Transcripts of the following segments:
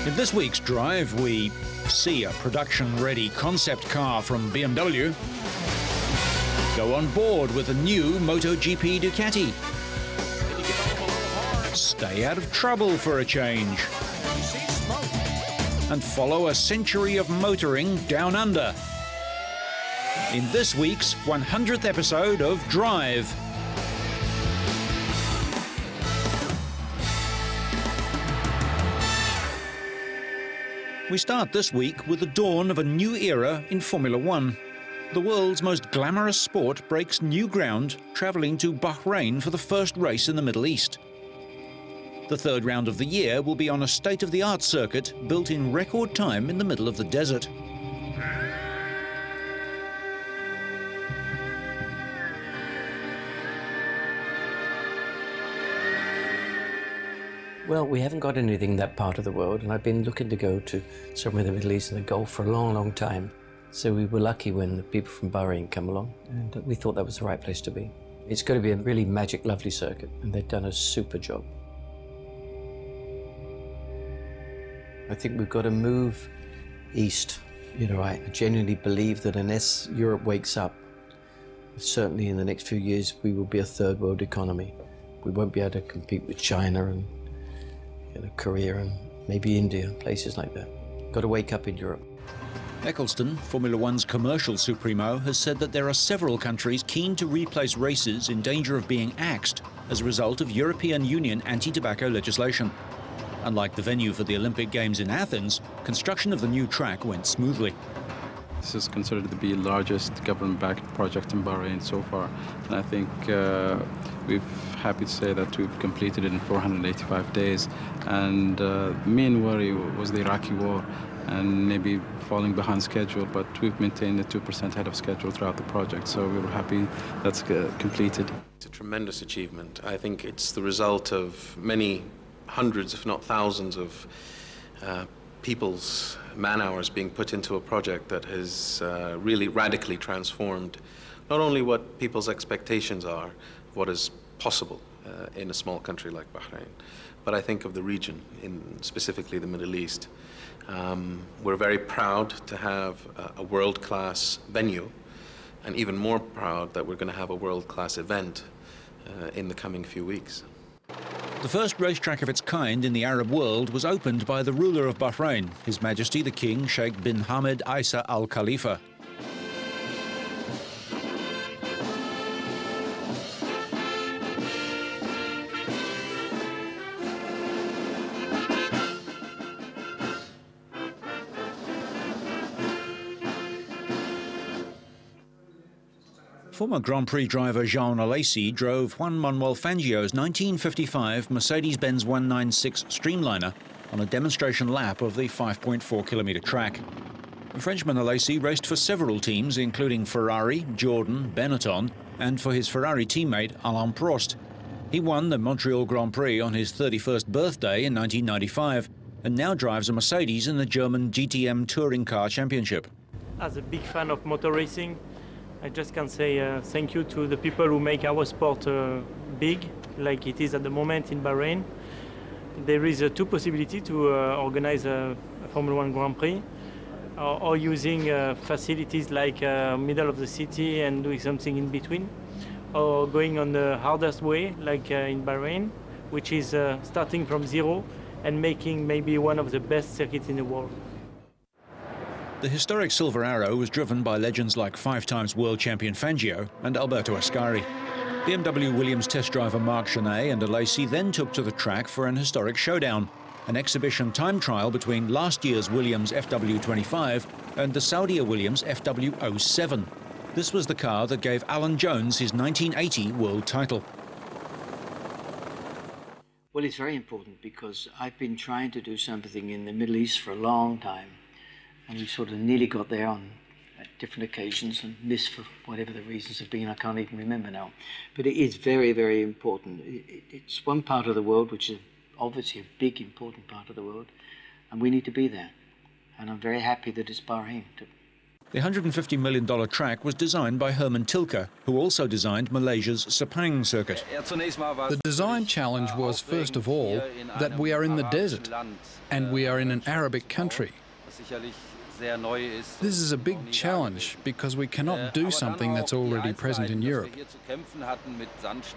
In this week's drive, we see a production-ready concept car from BMW, go on board with a new MotoGP Ducati, stay out of trouble for a change, and follow a century of motoring down under. In this week's 100th episode of Drive. We start this week with the dawn of a new era in Formula One. The world's most glamorous sport breaks new ground, travelling to Bahrain for the first race in the Middle East. The third round of the year will be on a state-of-the-art circuit built in record time in the middle of the desert. Well, we haven't got anything in that part of the world, and I've been looking to go to somewhere in the Middle East and the Gulf for a long, long time. So we were lucky when the people from Bahrain come along, and we thought that was the right place to be. It's going to be a really magic, lovely circuit, and they've done a super job. I think we've got to move east. You know, I genuinely believe that unless Europe wakes up, certainly in the next few years, we will be a third world economy. We won't be able to compete with China and Korea and maybe India, places like that. Got to wake up in Europe. Eccleston, Formula One's commercial supremo, has said that there are several countries keen to replace races in danger of being axed as a result of European Union anti-tobacco legislation. Unlike the venue for the Olympic Games in Athens, construction of the new track went smoothly. This is considered to be the largest government-backed project in Bahrain so far, and I think we're happy to say that we've completed it in 485 days. And the main worry was the Iraqi war and maybe falling behind schedule, but we've maintained it 2% ahead of schedule throughout the project, so we were happy that's completed. It's a tremendous achievement. I think it's the result of many hundreds, if not thousands, of people's man-hours being put into a project that has really radically transformed not only what people's expectations are of what is possible in a small country like Bahrain, but I think of the region, specifically the Middle East. We're very proud to have a world-class venue, and even more proud that we're going to have a world-class event in the coming few weeks. The first racetrack of its kind in the Arab world was opened by the ruler of Bahrain, His Majesty the King Sheikh bin Hamad Isa Al Khalifa. Former Grand Prix driver Jean Alesi drove Juan Manuel Fangio's 1955 Mercedes-Benz 196 Streamliner on a demonstration lap of the 5.4-kilometre track. Frenchman Alesi raced for several teams, including Ferrari, Jordan, Benetton, and for his Ferrari teammate Alain Prost. He won the Montreal Grand Prix on his 31st birthday in 1995, and now drives a Mercedes in the German GTM Touring Car Championship. As a big fan of motor racing, I just can say thank you to the people who make our sport big, like it is at the moment in Bahrain. There is two possibilities to organize a Formula One Grand Prix, or using facilities like middle of the city and doing something in between, or going on the hardest way, like in Bahrain, which is starting from zero and making maybe one of the best circuits in the world. The historic Silver Arrow was driven by legends like 5-time world champion Fangio and Alberto Ascari. BMW Williams test driver Marc Gené and Alesi then took to the track for an historic showdown, an exhibition time trial between last year's Williams FW25 and the Saudia Williams FW07. This was the car that gave Alan Jones his 1980 world title. Well, it's very important because I've been trying to do something in the Middle East for a long time. And we sort of nearly got there on different occasions and missed for whatever the reasons have been. I can't even remember now. But it is very, very important. It's one part of the world which is obviously a big, important part of the world, and we need to be there. And I'm very happy that it's Bahrain. The $150 million track was designed by Herman Tilke, who also designed Malaysia's Sepang circuit. The design challenge was, first of all, that we are in the desert and we are in an Arabic country. This is a big challenge because we cannot do something that's already present in Europe.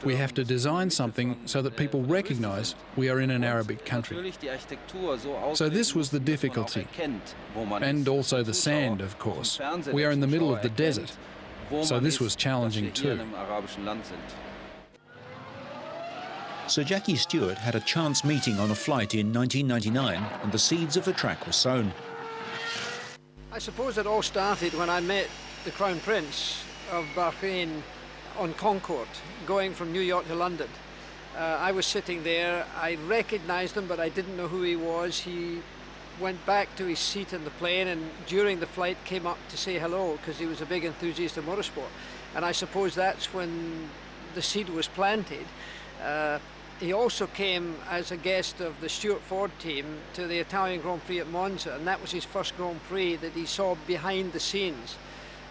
We have to design something so that people recognize we are in an Arabic country. So this was the difficulty. And also the sand, of course. We are in the middle of the desert. So this was challenging too. Sir Jackie Stewart had a chance meeting on a flight in 1999 and the seeds of the track were sown. I suppose it all started when I met the Crown Prince of Bahrain on Concorde, going from New York to London. I was sitting there, I recognized him, but I didn't know who he was. He went back to his seat in the plane and during the flight came up to say hello because he was a big enthusiast of motorsport. And I suppose that's when the seed was planted. He also came as a guest of the Stuart Ford team to the Italian Grand Prix at Monza, and that was his first Grand Prix that he saw behind the scenes.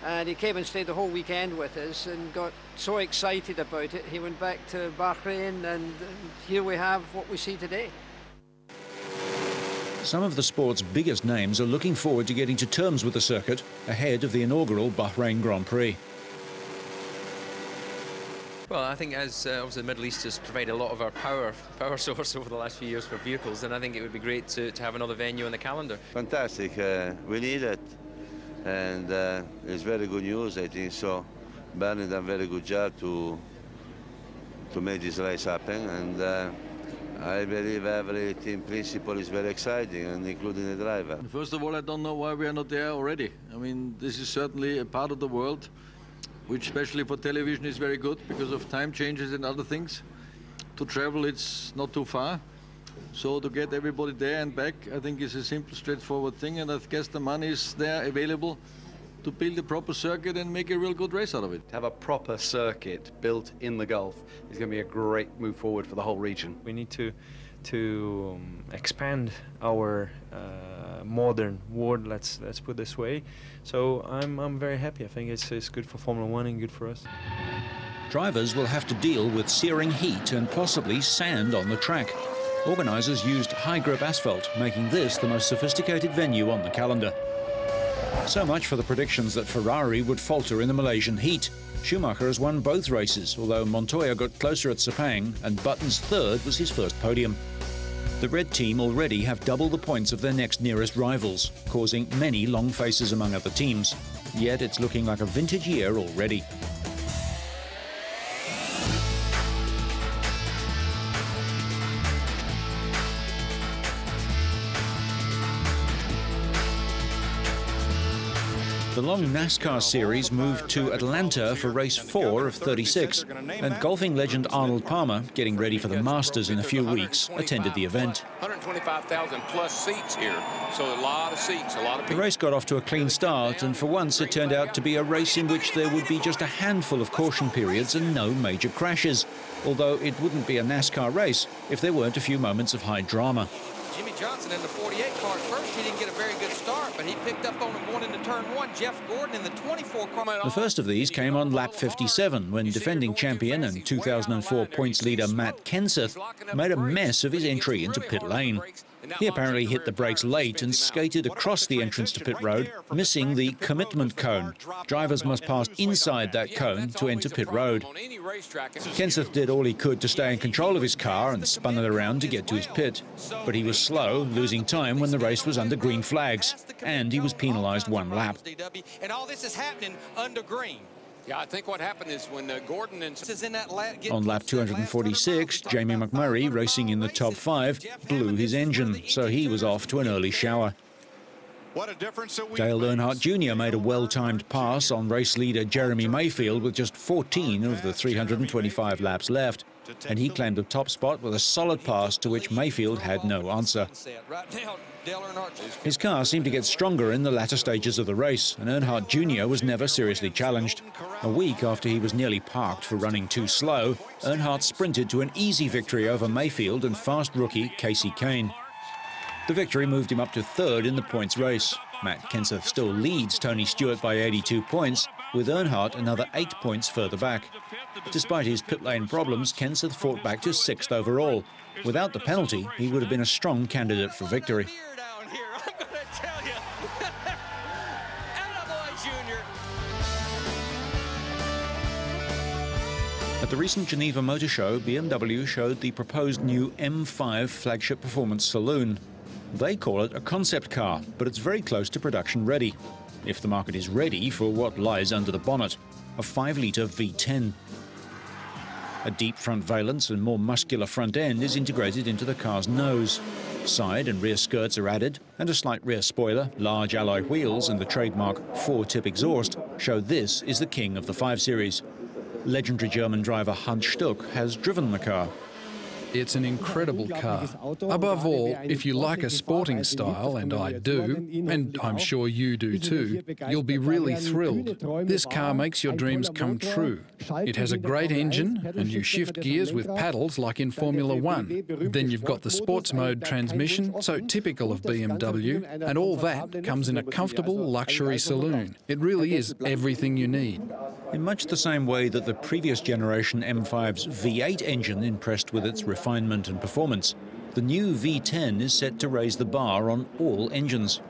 And he came and stayed the whole weekend with us and got so excited about it. He went back to Bahrain and here we have what we see today. Some of the sport's biggest names are looking forward to getting to terms with the circuit ahead of the inaugural Bahrain Grand Prix. Well, I think as obviously the Middle East has provided a lot of our power source over the last few years for vehicles, then I think it would be great to have another venue on the calendar. Fantastic. We need it, and it's very good news, I think so. Bernie done a very good job to make this race happen, and I believe every team principal is very exciting, and including the driver. First of all, I don't know why we are not there already. I mean, this is certainly a part of the world which especially for television is very good because of time changes and other things. To travel, it's not too far. So to get everybody there and back, I think is a simple, straightforward thing, and I guess the money is there available to build a proper circuit and make a real good race out of it. To have a proper circuit built in the Gulf is going to be a great move forward for the whole region. We need to expand our modern world, let's put it this way. So I'm very happy. I think it's good for Formula One and good for us. Drivers will have to deal with searing heat and possibly sand on the track. Organisers used high-grip asphalt, making this the most sophisticated venue on the calendar. So much for the predictions that Ferrari would falter in the Malaysian heat. Schumacher has won both races, although Montoya got closer at Sepang and Button's third was his first podium. The red team already have double the points of their next nearest rivals, causing many long faces among other teams. Yet it's looking like a vintage year already. The long NASCAR series moved to Atlanta for race 4 of 36, and golfing legend Arnold Palmer, getting ready for the Masters in a few weeks, attended the event. 125,000 plus seats here, so a lot of seats, a lot of people. The race got off to a clean start, and for once it turned out to be a race in which there would be just a handful of caution periods and no major crashes, although it wouldn't be a NASCAR race if there weren't a few moments of high drama. Jimmy Johnson in the 48 car at first, he didn't get a very good start, but he picked up on him going into turn 1. Jeff Gordon in the 24 car. The first of these came on lap 57 when defending champion and 2004 points leader Matt Kenseth made a mess of his entry into pit lane. He apparently hit the brakes late and skated across the entrance to pit road, missing the commitment cone. Drivers must pass inside that cone to enter pit road. Kenseth did all he could to stay in control of his car and spun it around to get to his pit. But he was slow, losing time when the race was under green flags, and he was penalised 1 lap. And all this is happening under green. Yeah, I think what happened is when Gordon and... On lap 246, Jamie McMurray, racing in the top 5, blew his engine, so he was off to an early shower. Dale Earnhardt Jr. made a well-timed pass on race leader Jeremy Mayfield with just 14 of the 325 laps left, and he claimed the top spot with a solid pass to which Mayfield had no answer. His car seemed to get stronger in the latter stages of the race, and Earnhardt Jr. was never seriously challenged. A week after he was nearly parked for running too slow, Earnhardt sprinted to an easy victory over Mayfield and fast rookie Casey Kane. The victory moved him up to third in the points race. Matt Kenseth still leads Tony Stewart by 82 points, with Earnhardt another 8 points further back. Despite his pit lane problems, Kenseth fought back to 6th overall. Without the penalty, he would have been a strong candidate for victory. At the recent Geneva Motor Show, BMW showed the proposed new M5 flagship performance saloon. They call it a concept car, but it's very close to production ready, if the market is ready for what lies under the bonnet, a 5-litre V10. A deep front valence and more muscular front end is integrated into the car's nose. Side and rear skirts are added, and a slight rear spoiler, large alloy wheels and the trademark 4-tip exhaust show this is the king of the 5 Series. Legendary German driver Hans Stuck has driven the car. It's an incredible car. Above all, if you like a sporting style, and I do, and I'm sure you do too, you'll be really thrilled. This car makes your dreams come true. It has a great engine, and you shift gears with paddles like in Formula One. Then you've got the sports mode transmission, so typical of BMW, and all that comes in a comfortable luxury saloon. It really is everything you need. In much the same way that the previous generation M5's V8 engine impressed with its refinement and performance, the new V10 is set to raise the bar on all engines.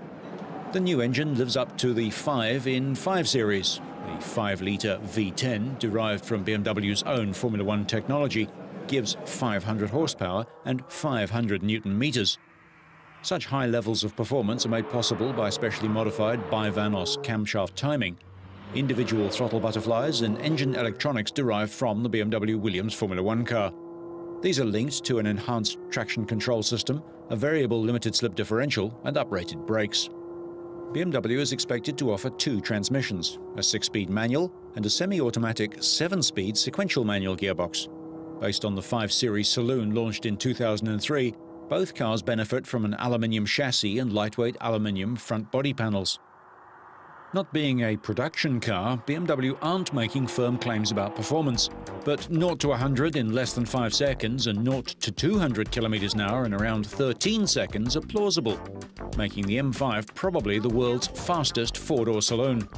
The new engine lives up to the 5 in 5 Series. The 5-litre V10, derived from BMW's own Formula One technology, gives 500 horsepower and 500 Newton-meters. Such high levels of performance are made possible by specially modified bivanos camshaft timing, individual throttle butterflies and engine electronics derived from the BMW Williams Formula One car. These are linked to an enhanced traction control system, a variable limited slip differential and uprated brakes. BMW is expected to offer 2 transmissions, a 6-speed manual and a semi-automatic 7-speed sequential manual gearbox. Based on the 5 Series saloon launched in 2003, both cars benefit from an aluminium chassis and lightweight aluminium front body panels. Not being a production car, BMW aren't making firm claims about performance, but 0 to 100 in less than 5 seconds and 0 to 200 kilometers an hour in around 13 seconds are plausible, making the M5 probably the world's fastest 4-door saloon.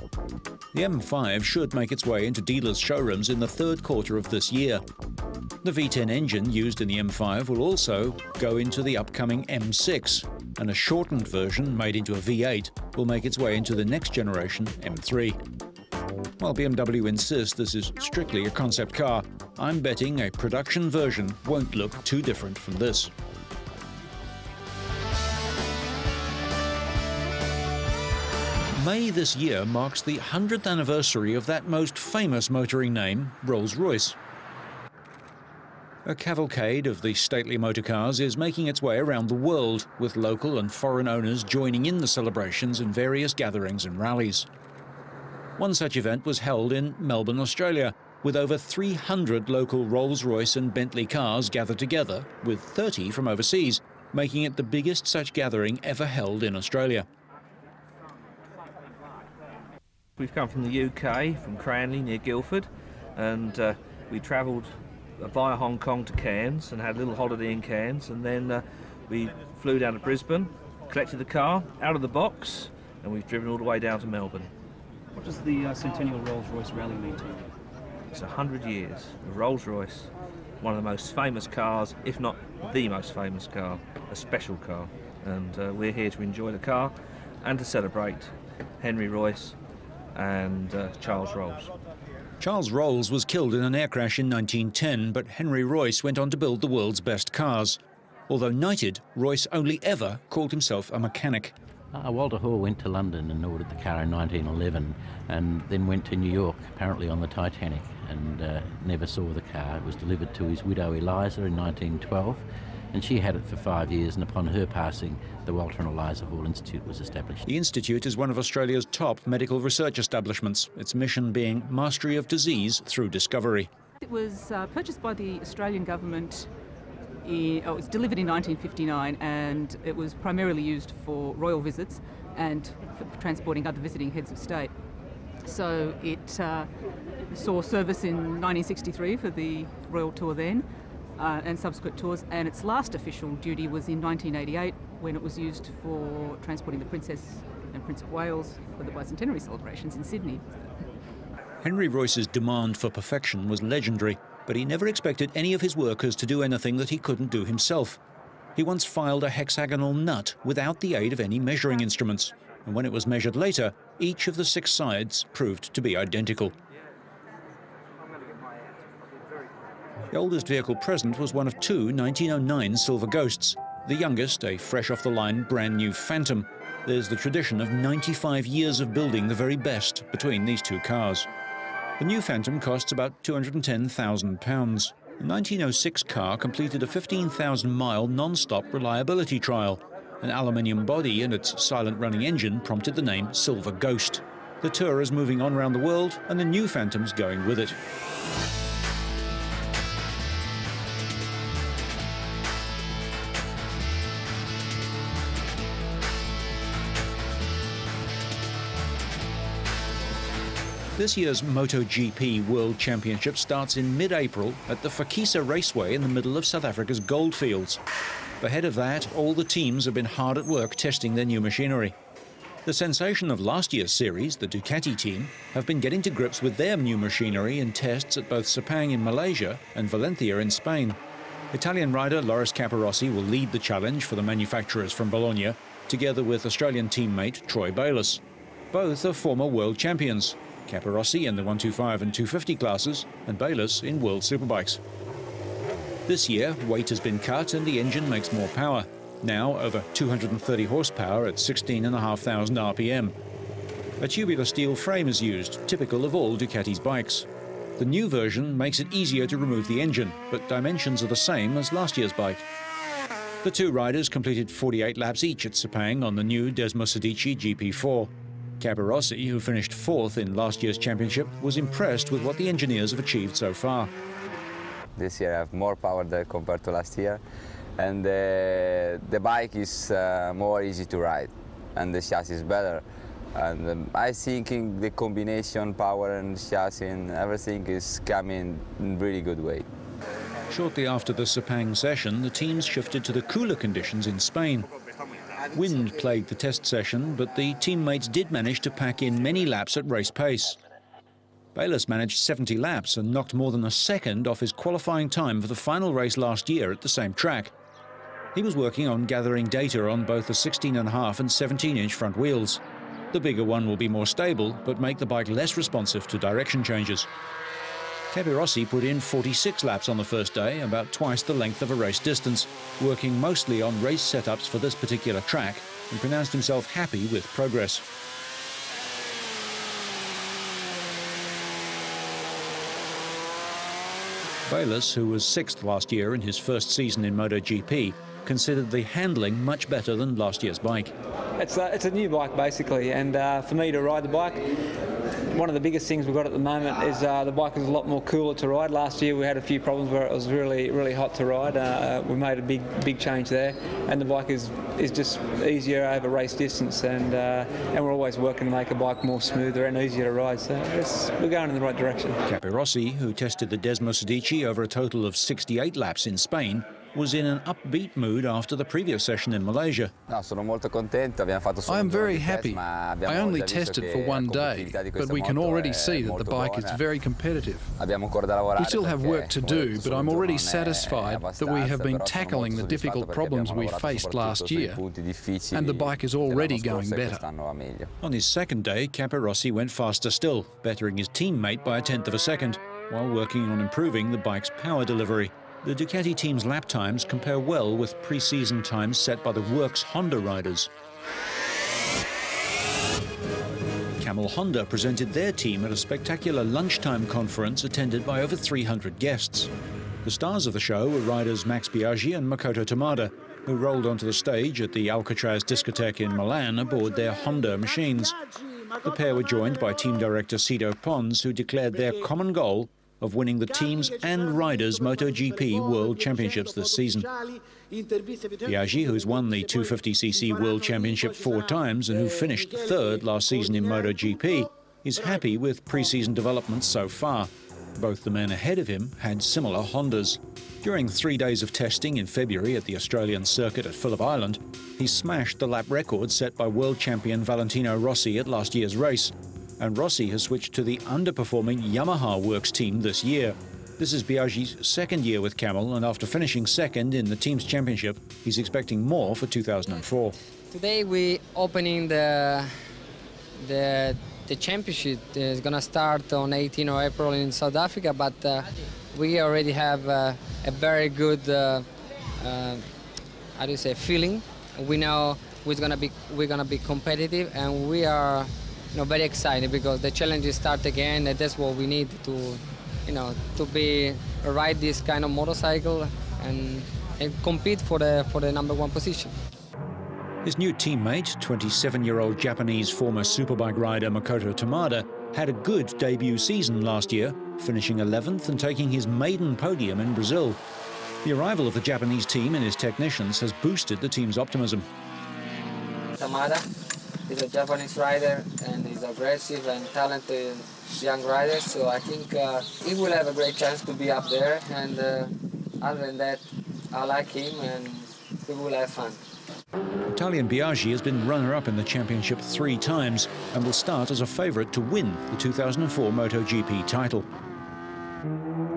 The M5 should make its way into dealers' showrooms in the 3rd quarter of this year. The V10 engine used in the M5 will also go into the upcoming M6, and a shortened version made into a V8 will make its way into the next generation M3. While BMW insists this is strictly a concept car, I'm betting a production version won't look too different from this. May this year marks the 100th anniversary of that most famous motoring name, Rolls-Royce. A cavalcade of the stately motorcars is making its way around the world, with local and foreign owners joining in the celebrations in various gatherings and rallies. One such event was held in Melbourne, Australia, with over 300 local Rolls-Royce and Bentley cars gathered together, with 30 from overseas, making it the biggest such gathering ever held in Australia. We've come from the UK, from Cranley near Guildford, and we travelled via Hong Kong to Cairns and had a little holiday in Cairns, and then we flew down to Brisbane, collected the car out of the box, and we've driven all the way down to Melbourne. What does the Centennial Rolls-Royce Rally mean to you? It's 100 years of Rolls-Royce, one of the most famous cars, if not the most famous car, a special car, and we're here to enjoy the car and to celebrate Henry Royce and Charles Rolls. Charles Rolls was killed in an air crash in 1910, but Henry Royce went on to build the world's best cars. Although knighted, Royce only ever called himself a mechanic. Walter Hall went to London and ordered the car in 1911 and then went to New York, apparently on the Titanic, and never saw the car. It was delivered to his widow Eliza in 1912, and she had it for 5 years, and upon her passing, the Walter and Eliza Hall Institute was established. The Institute is one of Australia's top medical research establishments, its mission being mastery of disease through discovery. It was purchased by the Australian government. It was delivered in 1959, and it was primarily used for royal visits and for transporting other visiting heads of state. So it saw service in 1963 for the royal tour then, and subsequent tours, and its last official duty was in 1988 when it was used for transporting the Princess and Prince of Wales for the bicentenary celebrations in Sydney. Henry Royce's demand for perfection was legendary, but he never expected any of his workers to do anything that he couldn't do himself. He once filed a hexagonal nut without the aid of any measuring instruments, and when it was measured later, each of the 6 sides proved to be identical. The oldest vehicle present was one of 2 1909 Silver Ghosts, the youngest a fresh-off-the-line brand-new Phantom. There's the tradition of 95 years of building the very best between these 2 cars. The new Phantom costs about £210,000. The 1906 car completed a 15,000-mile non-stop reliability trial. An aluminium body and its silent-running engine prompted the name Silver Ghost. The tour is moving on around the world, and the new Phantom's going with it. This year's MotoGP World Championship starts in mid-April at the Fakisa Raceway in the middle of South Africa's goldfields. Ahead of that, all the teams have been hard at work testing their new machinery. The sensation of last year's series, the Ducati team, have been getting to grips with their new machinery in tests at both Sepang in Malaysia and Valencia in Spain. Italian rider Loris Capirossi will lead the challenge for the manufacturers from Bologna, together with Australian teammate Troy Bayliss. Both are former world champions. Capirossi in the 125 and 250 classes, and Bayliss in World Superbikes. This year, weight has been cut and the engine makes more power, now over 230 horsepower at 16,500 RPM. A tubular steel frame is used, typical of all Ducati's bikes. The new version makes it easier to remove the engine, but dimensions are the same as last year's bike. The 2 riders completed 48 laps each at Sepang on the new Desmosedici GP4. Capirossi, who finished 4th in last year's championship, was impressed with what the engineers have achieved so far. This year I have more power than compared to last year, and the bike is more easy to ride, and the chassis is better. And I think the combination, power and chassis and everything is coming in really good way. Shortly after the Sepang session, the teams shifted to the cooler conditions in Spain. Wind plagued the test session, but the teammates did manage to pack in many laps at race pace. Bayliss managed 70 laps and knocked more than a second off his qualifying time for the final race last year at the same track. He was working on gathering data on both the 16.5 and 17-inch front wheels. The bigger one will be more stable, but make the bike less responsive to direction changes. Capirossi put in 46 laps on the first day, about twice the length of a race distance, working mostly on race setups for this particular track, and pronounced himself happy with progress. Bayliss, who was 6th last year in his first season in MotoGP, considered the handling much better than last year's bike. It's a new bike basically, and for me to ride the bike, one of the biggest things we've got at the moment is the bike is a lot more cooler to ride. Last year we had a few problems where it was really hot to ride. We made a big change there, and the bike is just easier over race distance, and we're always working to make a bike more smoother and easier to ride. So we're going in the right direction. Capirossi, who tested the Desmosedici over a total of 68 laps in Spain, was in an upbeat mood after the previous session in Malaysia. I am very happy. I only tested for one day, but we can already see that the bike is very competitive. We still have work to do, but I'm already satisfied that we have been tackling the difficult problems we faced last year, and the bike is already going better. On his second day, Capirossi went faster still, bettering his teammate by 1/10 of a second, while working on improving the bike's power delivery. The Ducati team's lap times compare well with pre-season times set by the Works Honda riders. Camel Honda presented their team at a spectacular lunchtime conference attended by over 300 guests. The stars of the show were riders Max Biaggi and Makoto Tamada, who rolled onto the stage at the Alcatraz discotheque in Milan aboard their Honda machines. The pair were joined by team director Cito Pons, who declared their common goal of winning the teams and riders MotoGP World Championships this season. Biaggi, who's won the 250cc World Championship 4 times and who finished 3rd last season in MotoGP, is happy with pre-season developments so far. Both the men ahead of him had similar Hondas. During 3 days of testing in February at the Australian circuit at Phillip Island, he smashed the lap record set by world champion Valentino Rossi at last year's race. And Rossi has switched to the underperforming Yamaha Works team this year. This is Biaggi's second year with Camel, and after finishing second in the team's championship, he's expecting more for 2004. Today we opening the championship. Is going to start on 18th of April in South Africa, but we already have a very good how do you say, feeling. We know we're going to be competitive, and we are very excited because the challenges start again, and that's what we need to to ride this kind of motorcycle and compete for the #1 position. His new teammate, 27-year-old Japanese former superbike rider Makoto Tamada, had a good debut season last year, finishing 11th and taking his maiden podium in Brazil. The arrival of the Japanese team and his technicians has boosted the team's optimism. Tamada is a Japanese rider, and he's aggressive and talented young rider, so I think he will have a great chance to be up there, and other than that, I like him and we will have fun. Italian Biaggi has been runner-up in the championship 3 times and will start as a favourite to win the 2004 MotoGP title.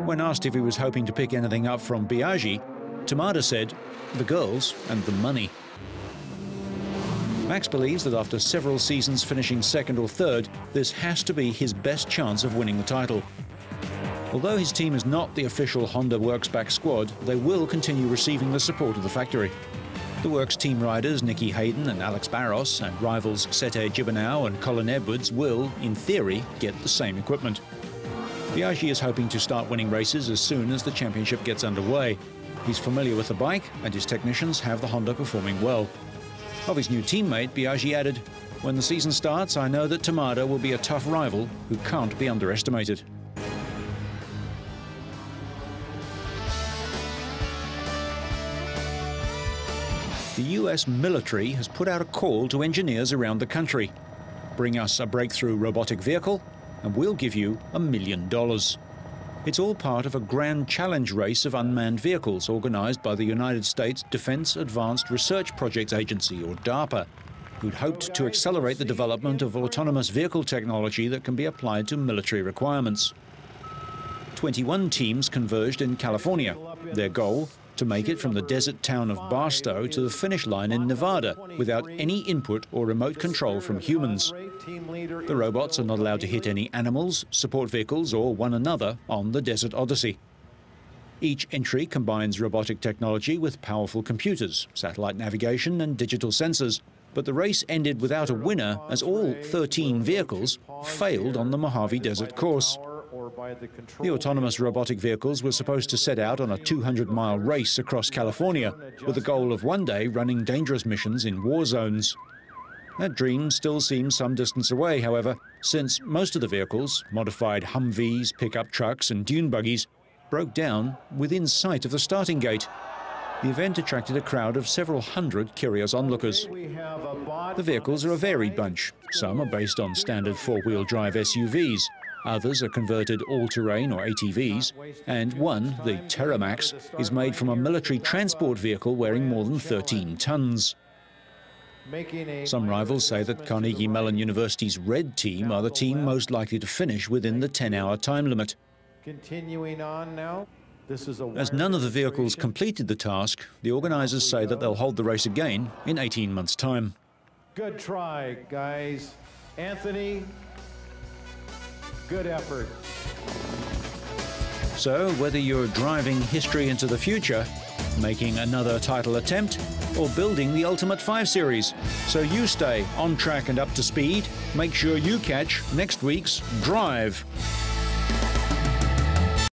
When asked if he was hoping to pick anything up from Biaggi, Tamada said, "The girls and the money." Max believes that after several seasons finishing second or third, this has to be his best chance of winning the title. Although his team is not the official Honda Works back squad, they will continue receiving the support of the factory. The Works team riders Nicky Hayden and Alex Barros and rivals Sete Gibernau and Colin Edwards will, in theory, get the same equipment. Biaggi is hoping to start winning races as soon as the championship gets underway. He's familiar with the bike, and his technicians have the Honda performing well. Of his new teammate, Biaggi added, "When the season starts, I know that Tamada will be a tough rival who can't be underestimated." The US military has put out a call to engineers around the country. Bring us a breakthrough robotic vehicle, and we'll give you $1 million. It's all part of a grand challenge race of unmanned vehicles organised by the United States Defense Advanced Research Projects Agency, or DARPA, who'd hoped to accelerate the development of autonomous vehicle technology that can be applied to military requirements. 21 teams converged in California. Their goal? To make it from the desert town of Barstow to the finish line in Nevada without any input or remote control from humans. The robots are not allowed to hit any animals, support vehicles or one another on the Desert Odyssey. Each entry combines robotic technology with powerful computers, satellite navigation and digital sensors, but the race ended without a winner as all 13 vehicles failed on the Mojave Desert course. The autonomous robotic vehicles were supposed to set out on a 200-mile race across California with the goal of one day running dangerous missions in war zones. That dream still seems some distance away, however, since most of the vehicles, modified Humvees, pickup trucks and dune buggies, broke down within sight of the starting gate. The event attracted a crowd of several hundred curious onlookers. The vehicles are a varied bunch. Some are based on standard four-wheel drive SUVs. Others are converted all-terrain or ATVs, and one, the Terramax, is made from a military transport vehicle weighing more than 13 tons. Some rivals say that Carnegie Mellon University's Red Team are the team most likely to finish within the 10-hour time limit. Continuing on now. As none of the vehicles completed the task, the organisers say that they'll hold the race again in 18 months' time. Good try, guys. Anthony, good effort. So, whether you're driving history into the future, making another title attempt, or building the Ultimate 5 Series, so you stay on track and up to speed, make sure you catch next week's Drive.